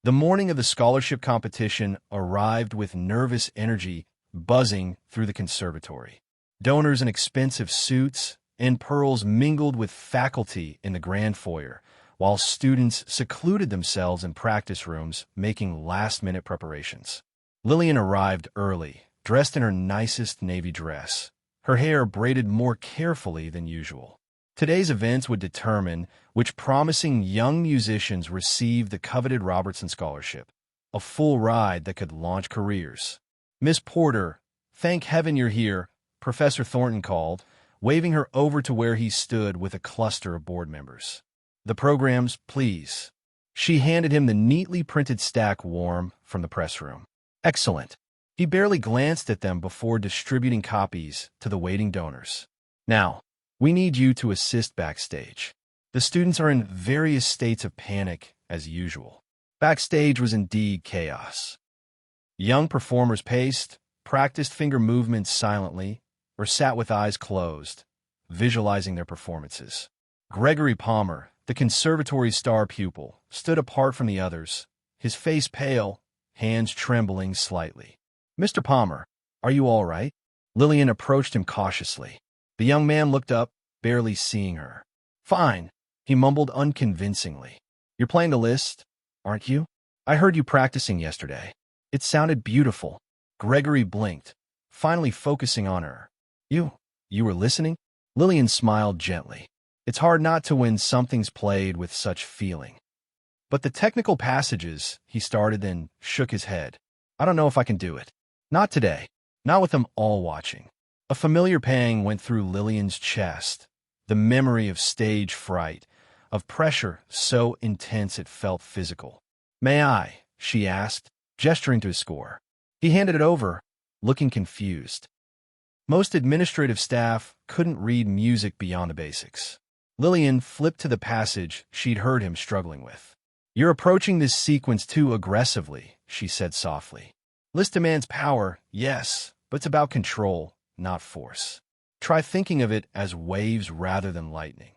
The morning of the scholarship competition arrived with nervous energy buzzing through the conservatory. Donors in expensive suits and pearls mingled with faculty in the grand foyer, while students secluded themselves in practice rooms making last-minute preparations. Lillian arrived early, dressed in her nicest navy dress, her hair braided more carefully than usual. Today's events would determine which promising young musicians received the coveted Robertson Scholarship, a full ride that could launch careers. "Miss Porter, thank heaven you're here," Professor Thornton called, waving her over to where he stood with a cluster of board members. "The programs, please." She handed him the neatly printed stack warm from the press room. "Excellent." He barely glanced at them before distributing copies to the waiting donors. "Now, we need you to assist backstage." The students are in various states of panic, as usual. Backstage was indeed chaos. Young performers paced, practiced finger movements silently, or sat with eyes closed, visualizing their performances. Gregory Palmer, the conservatory's star pupil, stood apart from the others, his face pale, hands trembling slightly. "Mr. Palmer, are you all right?" Lillian approached him cautiously. The young man looked up, barely seeing her. "Fine," he mumbled unconvincingly. "You're playing the list, aren't you? I heard you practicing yesterday. It sounded beautiful." Gregory blinked, finally focusing on her. You were listening?" Lillian smiled gently. It's hard not to when something's played with such feeling. "But the technical passages," he started, then shook his head. "I don't know if I can do it. Not today. Not with them all watching." A familiar pang went through Lillian's chest, the memory of stage fright, of pressure so intense it felt physical. "May I?" she asked, gesturing to his score. He handed it over, looking confused. Most administrative staff couldn't read music beyond the basics. Lillian flipped to the passage she'd heard him struggling with. "You're approaching this sequence too aggressively," she said softly. "Liszt demands power, yes, but it's about control, not force. Try thinking of it as waves rather than lightning."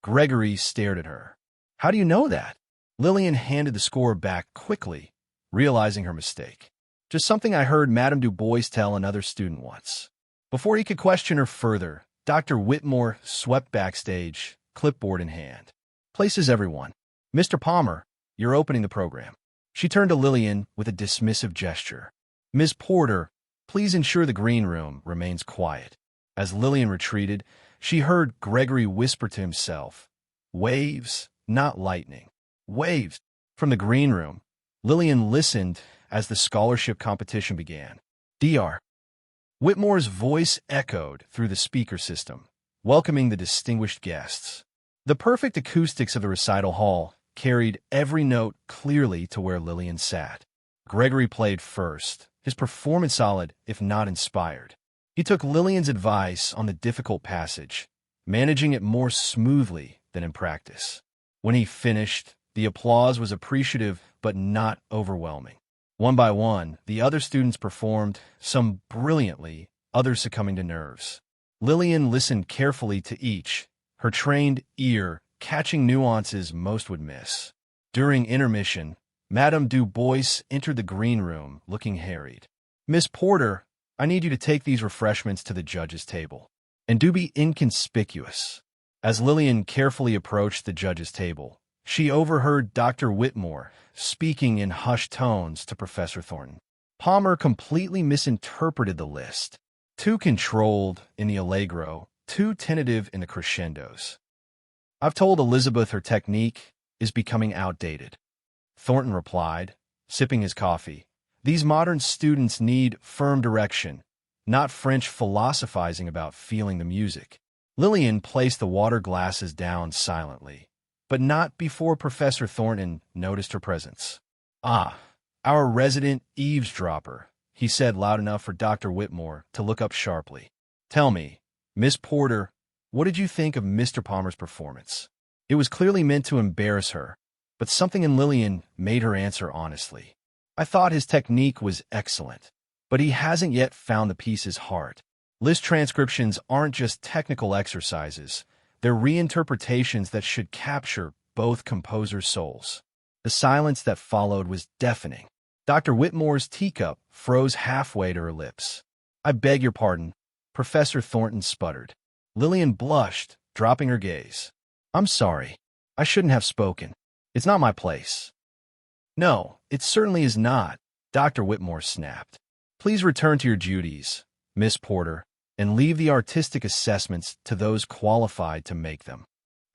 Gregory stared at her. "How do you know that?" Lillian handed the score back quickly, realizing her mistake. "Just something I heard Madame Du Bois tell another student once." Before he could question her further, Dr. Whitmore swept backstage, clipboard in hand. "Places everyone. Mr. Palmer, you're opening the program." She turned to Lillian with a dismissive gesture. "Ms. Porter, please ensure the green room remains quiet." As Lillian retreated, she heard Gregory whisper to himself, "Waves, not lightning. Waves." From the green room, Lillian listened as the scholarship competition began. Dr. Whitmore's voice echoed through the speaker system, welcoming the distinguished guests. The perfect acoustics of the recital hall carried every note clearly to where Lillian sat. Gregory played first, his performance solid, if not inspired. He took Lillian's advice on the difficult passage, managing it more smoothly than in practice. When he finished, the applause was appreciative but not overwhelming. One by one, the other students performed, some brilliantly, others succumbing to nerves. Lillian listened carefully to each, her trained ear catching nuances most would miss. During intermission, Madame Du Bois entered the green room, looking harried. "Miss Porter, I need you to take these refreshments to the judges' table. And do be inconspicuous." As Lillian carefully approached the judges' table, she overheard Dr. Whitmore speaking in hushed tones to Professor Thornton. Palmer completely misinterpreted the list. Too controlled in the allegro, too tentative in the crescendos. "I've told Elizabeth her technique is becoming outdated," Thornton replied, sipping his coffee. "These modern students need firm direction, not French philosophizing about feeling the music." Lillian placed the water glasses down silently, but not before Professor Thornton noticed her presence. "Ah, our resident eavesdropper," he said loud enough for Dr. Whitmore to look up sharply. "Tell me, Miss Porter, what did you think of Mr. Palmer's performance?" It was clearly meant to embarrass her, but something in Lillian made her answer honestly. "I thought his technique was excellent, but he hasn't yet found the piece's heart." List transcriptions aren't just technical exercises. They're reinterpretations that should capture both composers' souls. The silence that followed was deafening. Dr. Whitmore's teacup froze halfway to her lips. "I beg your pardon," Professor Thornton sputtered. Lillian blushed, dropping her gaze. "I'm sorry. I shouldn't have spoken. It's not my place." "No, it certainly is not," Dr. Whitmore snapped. "Please return to your duties, Miss Porter, and leave the artistic assessments to those qualified to make them."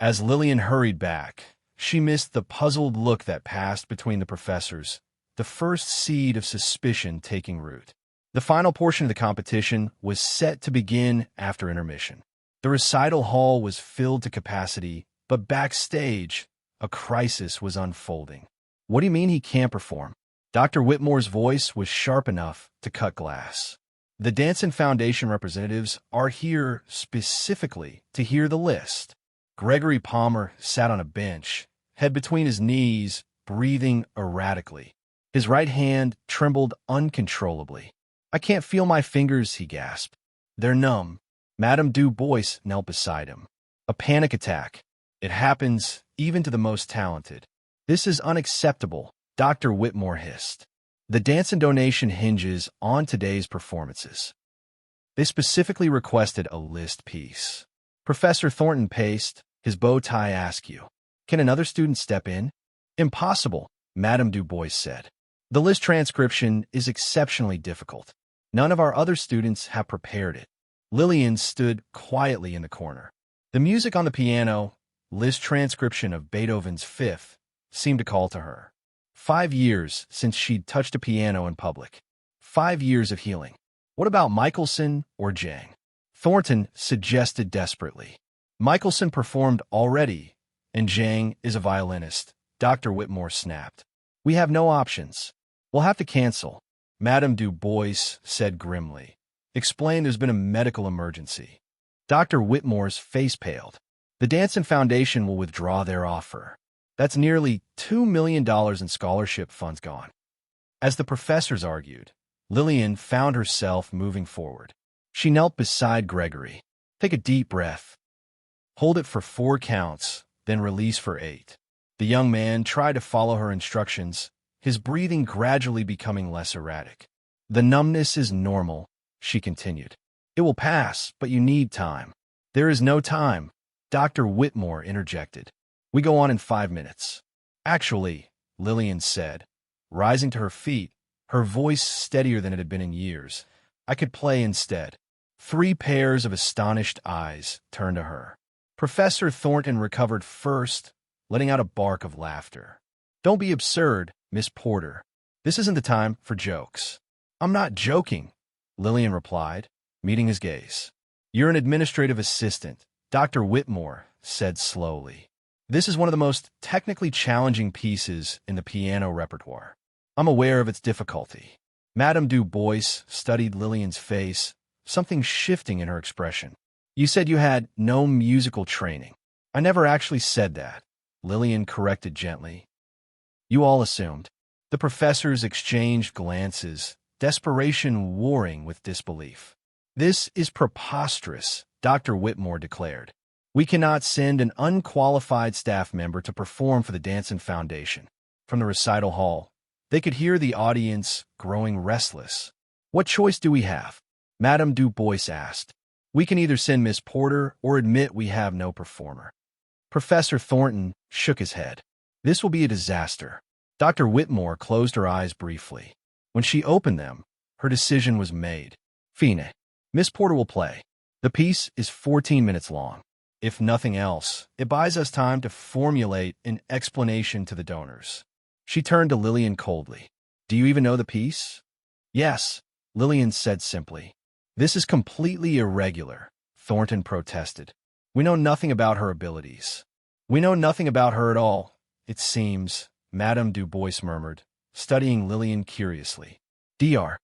As Lillian hurried back, she missed the puzzled look that passed between the professors, the first seed of suspicion taking root. The final portion of the competition was set to begin after intermission. The recital hall was filled to capacity, but backstage, a crisis was unfolding. "What do you mean he can't perform?" Dr. Whitmore's voice was sharp enough to cut glass. "The Danson Foundation representatives are here specifically to hear the list." Gregory Palmer sat on a bench, head between his knees, breathing erratically. His right hand trembled uncontrollably. "I can't feel my fingers," he gasped. "They're numb." Madame Du Bois knelt beside him. "A panic attack. It happens even to the most talented." "This is unacceptable," Dr. Whitmore hissed. "The Danson donation hinges on today's performances." They specifically requested a list piece. Professor Thornton paced, his bow tie askew. "Can another student step in?" "Impossible," Madame Du Bois said. "The list transcription is exceptionally difficult. None of our other students have prepared it." Lillian stood quietly in the corner. The music on the piano, list transcription of Beethoven's Fifth, seemed to call to her. 5 years since she'd touched a piano in public. 5 years of healing. "What about Michelson or Jang?" Thornton suggested desperately. "Michelson performed already, and Jang is a violinist," Dr. Whitmore snapped. "We have no options. We'll have to cancel." Madame Du Bois said grimly. "Explain there's been a medical emergency." Dr. Whitmore's face paled. "The Danson Foundation will withdraw their offer. That's nearly $2 million in scholarship funds gone." As the professors argued, Lillian found herself moving forward. She knelt beside Gregory. "Take a deep breath. Hold it for 4 counts, then release for 8. The young man tried to follow her instructions, his breathing gradually becoming less erratic. "The numbness is normal," she continued. "It will pass, but you need time." "There is no time," Dr. Whitmore interjected. "We go on in 5 minutes." "Actually," Lillian said, rising to her feet, her voice steadier than it had been in years, "I could play instead." 3 pairs of astonished eyes turned to her. Professor Thornton recovered first, letting out a bark of laughter. "Don't be absurd, Miss Porter. This isn't the time for jokes." "I'm not joking," Lillian replied, meeting his gaze. "You're an administrative assistant," Dr. Whitmore said slowly. "This is one of the most technically challenging pieces in the piano repertoire. I'm aware of its difficulty." Madame Du Bois studied Lillian's face, something shifting in her expression. "You said you had no musical training." "I never actually said that," Lillian corrected gently. "You all assumed." The professors exchanged glances, desperation warring with disbelief. "This is preposterous," Dr. Whitmore declared. "We cannot send an unqualified staff member to perform for the Danson Foundation." From the recital hall, they could hear the audience growing restless. "What choice do we have?" Madame Du Bois asked. "We can either send Miss Porter or admit we have no performer." Professor Thornton shook his head. "This will be a disaster." Dr. Whitmore closed her eyes briefly. When she opened them, her decision was made. "Fine. Miss Porter will play. The piece is 14 minutes long. If nothing else, it buys us time to formulate an explanation to the donors." She turned to Lillian coldly. "Do you even know the piece?" "Yes," Lillian said simply. "This is completely irregular," Thornton protested. "We know nothing about her abilities." "We know nothing about her at all, it seems," Madame Du Bois murmured, studying Lillian curiously. "Dr.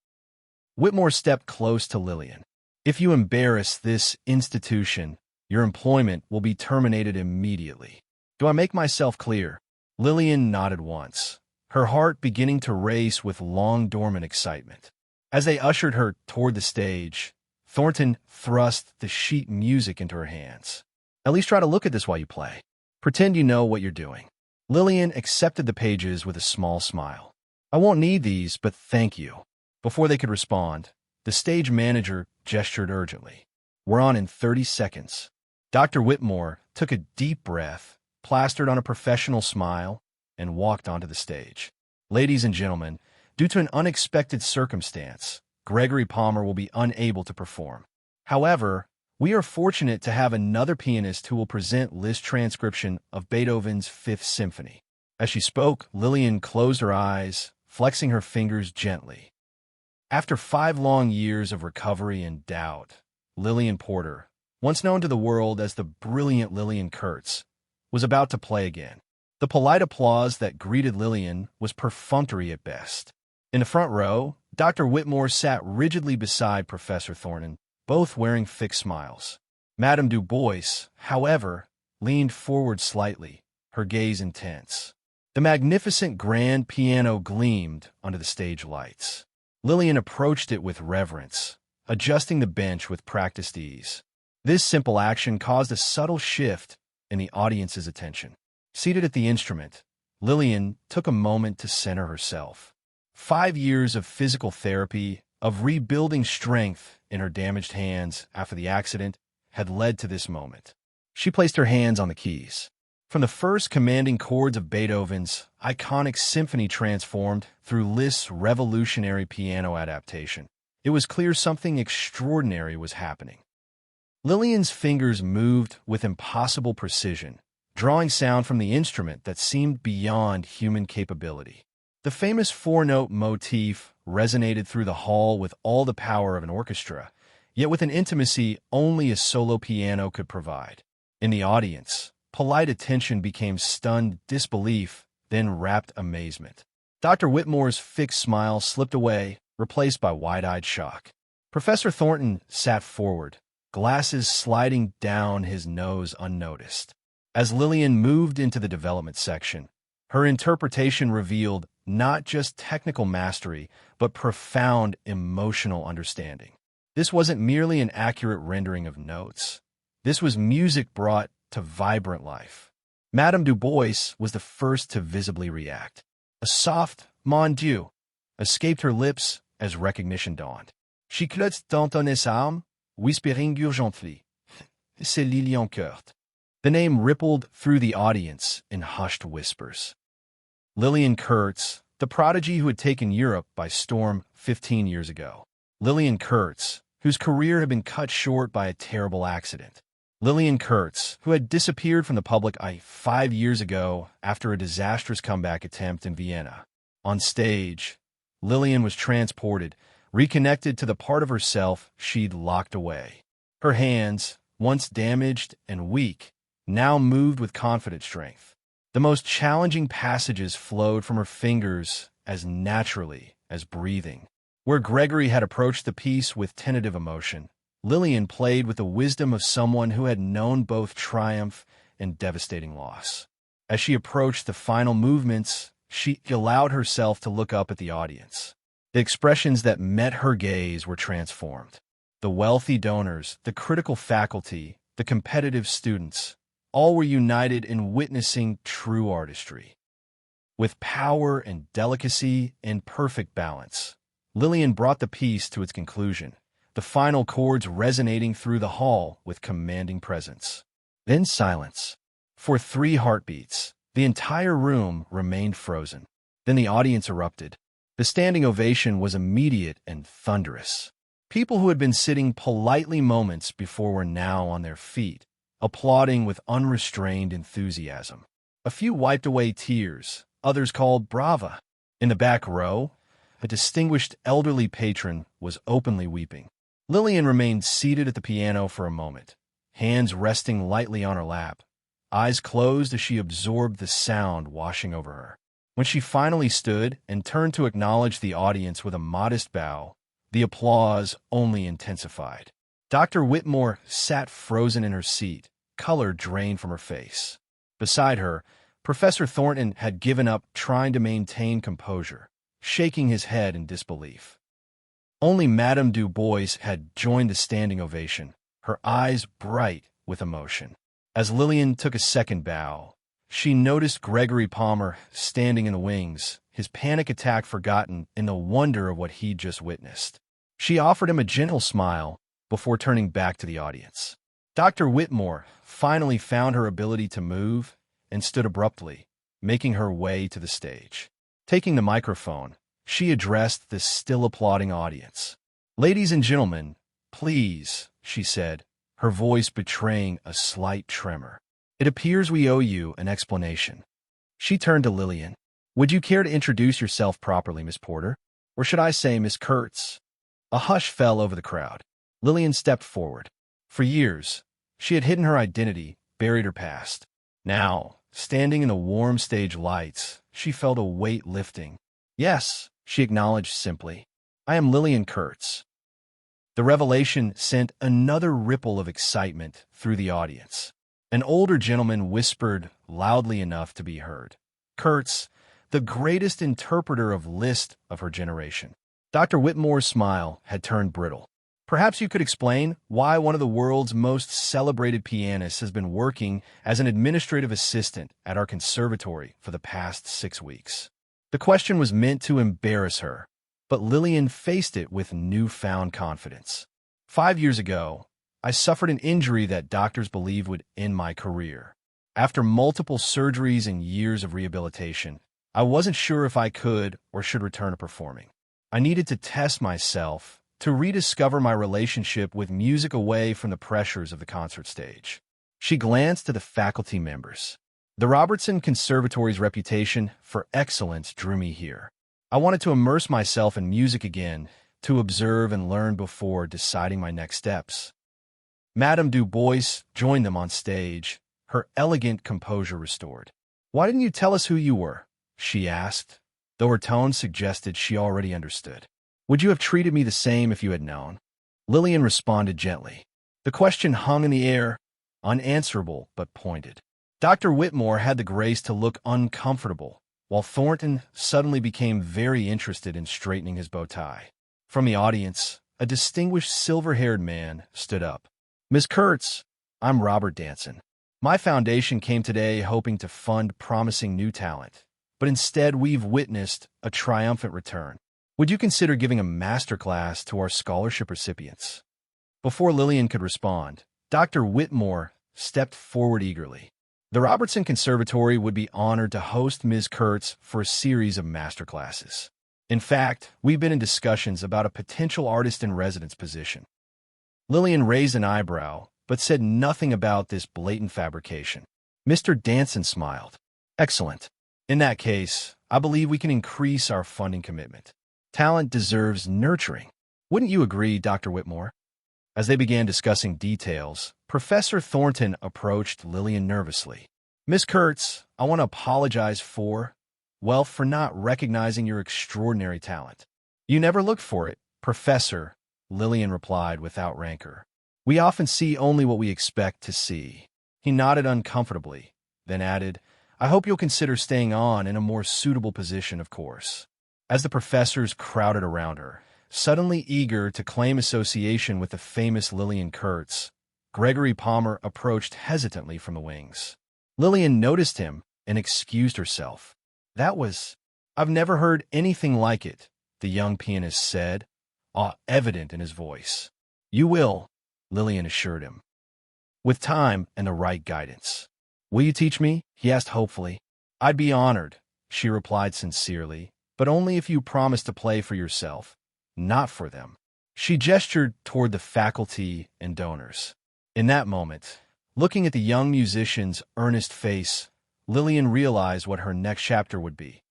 Whitmore stepped close to Lillian. "If you embarrass this institution, your employment will be terminated immediately. Do I make myself clear?" Lillian nodded once, her heart beginning to race with long-dormant excitement. As they ushered her toward the stage, Thornton thrust the sheet music into her hands. "At least try to look at this while you play. Pretend you know what you're doing." Lillian accepted the pages with a small smile. "I won't need these, but thank you." Before they could respond, the stage manager gestured urgently. "We're on in 30 seconds. Dr. Whitmore took a deep breath, plastered on a professional smile, and walked onto the stage. "Ladies and gentlemen, due to an unexpected circumstance, Gregory Palmer will be unable to perform. However, we are fortunate to have another pianist who will present Liszt's transcription of Beethoven's Fifth Symphony." As she spoke, Lillian closed her eyes, flexing her fingers gently. After 5 long years of recovery and doubt, Lillian Porter, once known to the world as the brilliant Lillian Kurtz, was about to play again. The polite applause that greeted Lillian was perfunctory at best. In the front row, Dr. Whitmore sat rigidly beside Professor Thornton, both wearing fixed smiles. Madame Du Bois, however, leaned forward slightly, her gaze intense. The magnificent grand piano gleamed under the stage lights. Lillian approached it with reverence, adjusting the bench with practiced ease. This simple action caused a subtle shift in the audience's attention. Seated at the instrument, Lillian took a moment to center herself. 5 years of physical therapy, of rebuilding strength in her damaged hands after the accident, had led to this moment. She placed her hands on the keys. From the first commanding chords of Beethoven's iconic symphony transformed through Liszt's revolutionary piano adaptation, it was clear something extraordinary was happening. Lillian's fingers moved with impossible precision, drawing sound from the instrument that seemed beyond human capability. The famous 4-note motif resonated through the hall with all the power of an orchestra, yet with an intimacy only a solo piano could provide. In the audience, polite attention became stunned disbelief, then rapt amazement. Dr. Whitmore's fixed smile slipped away, replaced by wide-eyed shock. Professor Thornton sat forward, glasses sliding down his nose unnoticed. As Lillian moved into the development section, her interpretation revealed not just technical mastery, but profound emotional understanding. This wasn't merely an accurate rendering of notes. This was music brought to vibrant life. Madame Du Bois was the first to visibly react. A soft "Mon Dieu" escaped her lips as recognition dawned. She clotte dans ses armes, whispering urgently, "C'est Lillian Kurt." The name rippled through the audience in hushed whispers. Lillian Kurtz, the prodigy who had taken Europe by storm 15 years ago. Lillian Kurtz, whose career had been cut short by a terrible accident. Lillian Kurtz, who had disappeared from the public eye 5 years ago after a disastrous comeback attempt in Vienna. On stage, Lillian was transported, reconnected to the part of herself she'd locked away. Her hands, once damaged and weak, now moved with confident strength. The most challenging passages flowed from her fingers as naturally as breathing. Where Gregory had approached the piece with tentative emotion, Lillian played with the wisdom of someone who had known both triumph and devastating loss. As she approached the final movements, she allowed herself to look up at the audience. The expressions that met her gaze were transformed. The wealthy donors, the critical faculty, the competitive students, all were united in witnessing true artistry. With power and delicacy in perfect balance, Lillian brought the piece to its conclusion, the final chords resonating through the hall with commanding presence. Then silence. For 3 heartbeats, the entire room remained frozen. Then the audience erupted. The standing ovation was immediate and thunderous. People who had been sitting politely moments before were now on their feet, applauding with unrestrained enthusiasm. A few wiped away tears, others called "Brava." In the back row, a distinguished elderly patron was openly weeping. Lillian remained seated at the piano for a moment, hands resting lightly on her lap, eyes closed as she absorbed the sound washing over her. When she finally stood and turned to acknowledge the audience with a modest bow, the applause only intensified. Dr. Whitmore sat frozen in her seat, color drained from her face. Beside her, Professor Thornton had given up trying to maintain composure, shaking his head in disbelief. Only Madame Du Bois had joined the standing ovation, her eyes bright with emotion. As Lillian took a second bow, She noticed Gregory Palmer standing in the wings, his panic attack forgotten in the wonder of what he'd just witnessed. She offered him a gentle smile before turning back to the audience. Dr. Whitmore finally found her ability to move and stood abruptly, making her way to the stage. Taking the microphone, she addressed the still applauding audience. "Ladies and gentlemen, please," she said, her voice betraying a slight tremor. "It appears we owe you an explanation." She turned to Lillian. "Would you care to introduce yourself properly, Miss Porter? Or should I say Miss Kurtz?" A hush fell over the crowd. Lillian stepped forward. For years, she had hidden her identity, buried her past. Now, standing in the warm stage lights, she felt a weight lifting. "Yes," she acknowledged simply. "I am Lillian Kurtz." The revelation sent another ripple of excitement through the audience. An older gentleman whispered loudly enough to be heard. "Kurtz, the greatest interpreter of Liszt of her generation." Dr. Whitmore's smile had turned brittle. "Perhaps you could explain why one of the world's most celebrated pianists has been working as an administrative assistant at our conservatory for the past 6 weeks." The question was meant to embarrass her, but Lillian faced it with newfound confidence. "5 years ago, I suffered an injury that doctors believed would end my career. After multiple surgeries and years of rehabilitation, I wasn't sure if I could or should return to performing. I needed to test myself, to rediscover my relationship with music away from the pressures of the concert stage." She glanced to the faculty members. "The Robertson Conservatory's reputation for excellence drew me here. I wanted to immerse myself in music again, to observe and learn before deciding my next steps." Madame Du Bois joined them on stage, her elegant composure restored. "Why didn't you tell us who you were?" she asked, though her tone suggested she already understood. "Would you have treated me the same if you had known?" Lillian responded gently. The question hung in the air, unanswerable but pointed. Dr. Whitmore had the grace to look uncomfortable, while Thornton suddenly became very interested in straightening his bow tie. From the audience, a distinguished silver-haired man stood up. "Miss Kurtz, I'm Robert Danson. My foundation came today hoping to fund promising new talent, but instead we've witnessed a triumphant return. Would you consider giving a master class to our scholarship recipients?" Before Lillian could respond, Dr. Whitmore stepped forward eagerly. "The Robertson Conservatory would be honored to host Ms. Kurtz for a series of master classes. In fact, we've been in discussions about a potential artist-in-residence position." Lillian raised an eyebrow, but said nothing about this blatant fabrication. Mr. Danson smiled. "Excellent. In that case, I believe we can increase our funding commitment. Talent deserves nurturing. Wouldn't you agree, Dr. Whitmore?" As they began discussing details, Professor Thornton approached Lillian nervously. "Miss Kurtz, I want to apologize for not recognizing your extraordinary talent." "You never looked for it, Professor," Lillian replied without rancor. "We often see only what we expect to see." He nodded uncomfortably, then added, "I hope you'll consider staying on in a more suitable position, of course." As the professors crowded around her, suddenly eager to claim association with the famous Lillian Kurtz, Gregory Palmer approached hesitantly from the wings. Lillian noticed him and excused herself. "I've never heard anything like it," the young pianist said, awe evident in his voice. "You will," Lillian assured him. "With time and the right guidance." "Will you teach me?" he asked hopefully. "I'd be honored," she replied sincerely, "but only if you promise to play for yourself, not for them." She gestured toward the faculty and donors. In that moment, looking at the young musician's earnest face, Lillian realized what her next chapter would be.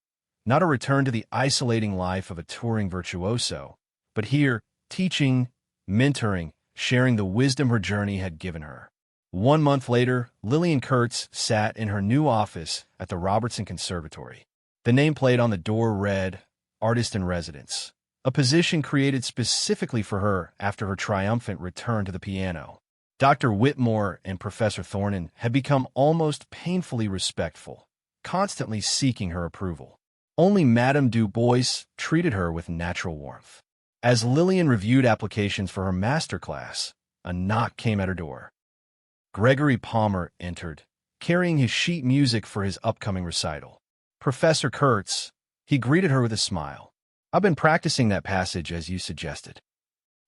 Not a return to the isolating life of a touring virtuoso, but here, teaching, mentoring, sharing the wisdom her journey had given her. 1 month later, Lillian Kurtz sat in her new office at the Robertson Conservatory. The nameplate on the door read, "Artist in Residence," a position created specifically for her after her triumphant return to the piano. Dr. Whitmore and Professor Thornton had become almost painfully respectful, constantly seeking her approval. Only Madame Du Bois treated her with natural warmth. As Lillian reviewed applications for her master class, a knock came at her door. Gregory Palmer entered, carrying his sheet music for his upcoming recital. Professor Kurtz, he greeted her with a smile. I've been practicing that passage as you suggested.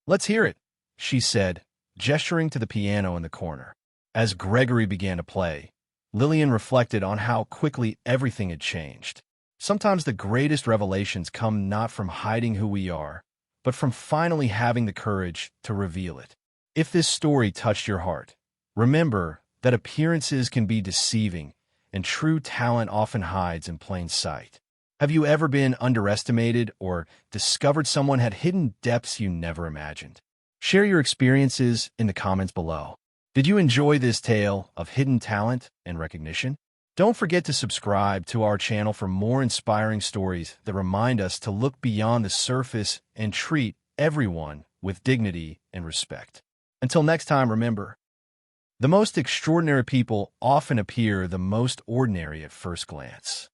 Let's hear it, she said, gesturing to the piano in the corner. As Gregory began to play, Lillian reflected on how quickly everything had changed. Sometimes the greatest revelations come not from hiding who we are, but from finally having the courage to reveal it. If this story touched your heart, remember that appearances can be deceiving, and true talent often hides in plain sight. Have you ever been underestimated or discovered someone had hidden depths you never imagined? Share your experiences in the comments below. Did you enjoy this tale of hidden talent and recognition? Don't forget to subscribe to our channel for more inspiring stories that remind us to look beyond the surface and treat everyone with dignity and respect. Until next time, remember, the most extraordinary people often appear the most ordinary at first glance.